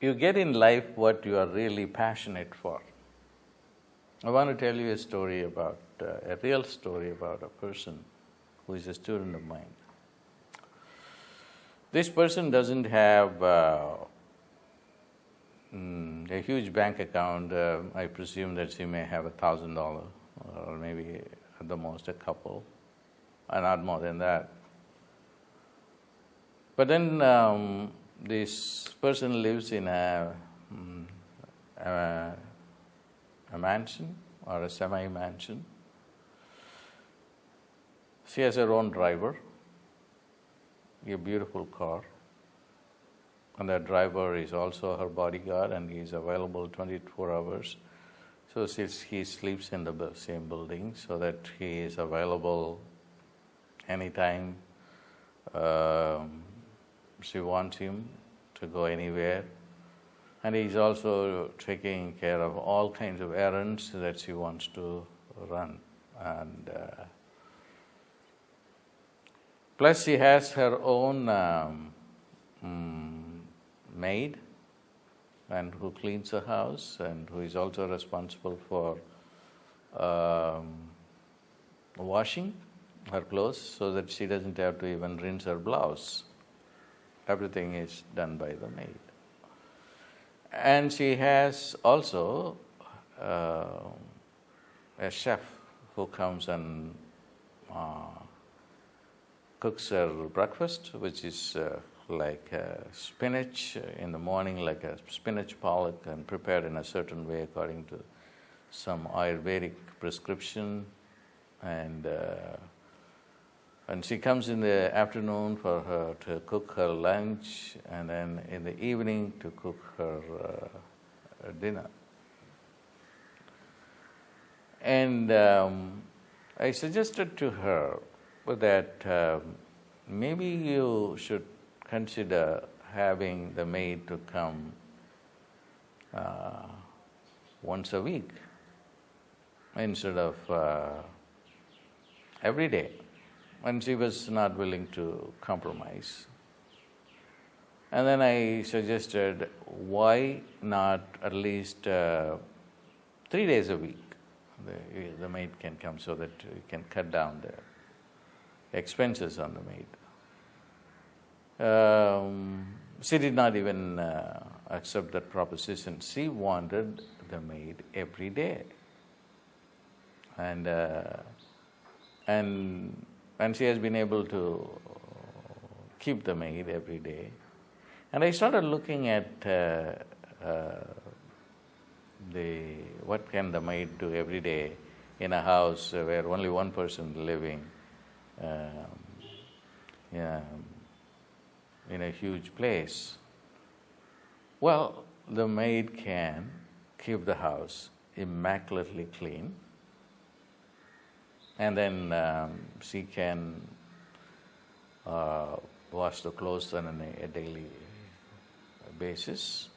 you get in life what you are really passionate for. I want to tell you a story about, a real story about a person who is a student of mine. This person doesn't have a huge bank account. I presume that she may have $1,000 or maybe at the most a couple, and not more than that. But then this person lives in a mansion or a semi-mansion. She has her own driver, a beautiful car, and that driver is also her bodyguard, and he is available 24 hours. So he sleeps in the same building so that he is available anytime she wants him to go anywhere. And he's also taking care of all kinds of errands that she wants to run. And plus she has her own maid, and who cleans the house and who is also responsible for washing her clothes so that she doesn't have to even rinse her blouse. Everything is done by the maid. And she has also a chef who comes and cooks her breakfast, which is like spinach in the morning, like a spinach pollock, and prepared in a certain way according to some Ayurvedic prescription. And she comes in the afternoon for her to cook her lunch, and then in the evening to cook her dinner. And I suggested to her that maybe you should consider having the maid to come once a week instead of every day. And she was not willing to compromise. And then I suggested, why not at least 3 days a week the maid can come, so that you can cut down the expenses on the maid. She did not even accept that proposition. She wanted the maid every day. And she has been able to keep the maid every day. And I started looking at what can the maid do every day in a house where only one person living in a huge place. Well, the maid can keep the house immaculately clean, and then she can wash the clothes on a daily basis,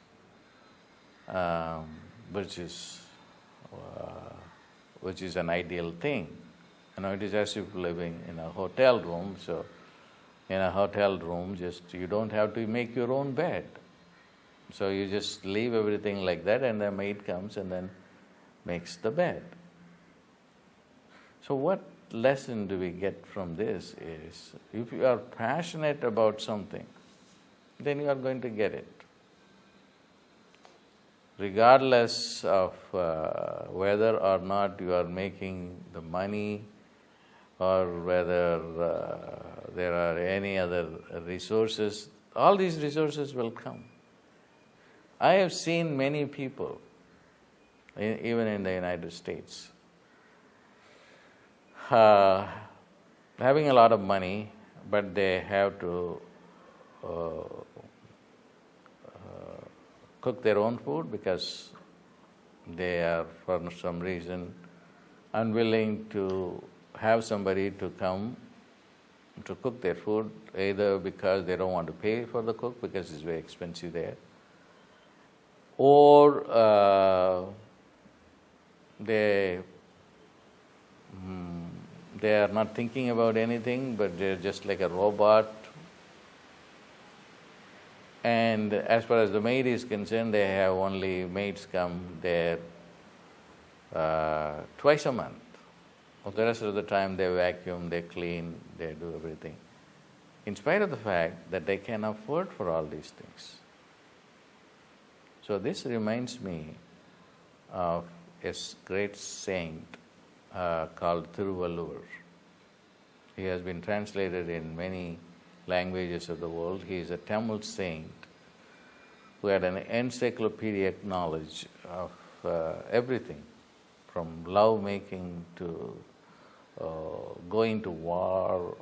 which is an ideal thing. It is as if living in a hotel room. So in a hotel room, you don't have to make your own bed. So you just leave everything like that, and the maid comes and then makes the bed. So what lesson do we get from this is, if you are passionate about something, then you are going to get it. Regardless of whether or not you are making the money, or whether there are any other resources, all these resources will come. I have seen many people, even in the United States, having a lot of money, but they have to cook their own food because they are, for some reason, unwilling to have somebody to come to cook their food, either because they don't want to pay for the cook because it's very expensive there, or they are not thinking about anything, but they're just like a robot. And as far as the maid is concerned, they have only maids come there twice a month. The rest of the time they vacuum, they clean, they do everything. In spite of the fact that they can afford for all these things. So this reminds me of a great saint called Thiruvalluvar. He has been translated in many languages of the world. He is a Tamil saint who had an encyclopedic knowledge of everything, from love making to going to war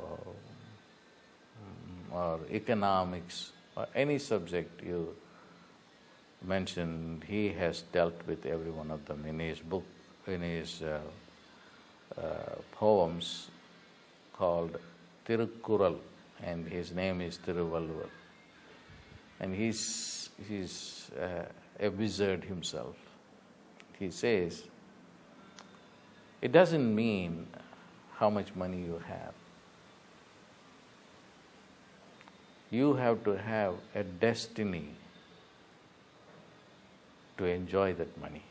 or economics or any subject you mentioned. He has dealt with every one of them in his book, in his poems called Tirukkural, and his name is Thiruvalluvar. And he's a wizard himself. He says, it doesn't mean how much money you have. You have to have a destiny to enjoy that money.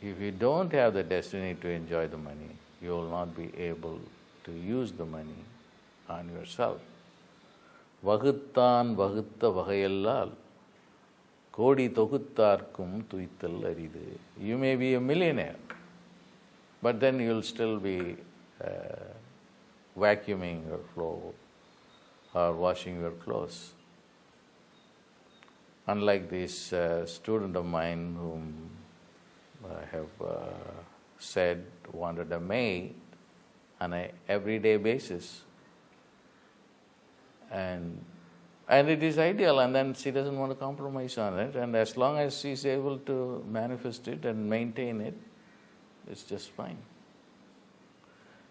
If you don't have the destiny to enjoy the money, you will not be able to use the money on yourself. Vaguttan vagutta vagayallal kodi toguttarkum tuittal aridu. You may be a millionaire, but then you'll still be vacuuming your floor or washing your clothes. Unlike this student of mine whom I have said wanted a maid on an everyday basis, and it is ideal, and then she doesn't want to compromise on it, and as long as she's able to manifest it and maintain it, it's just fine.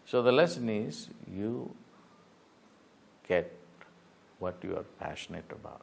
So the lesson is, you get what you are passionate about.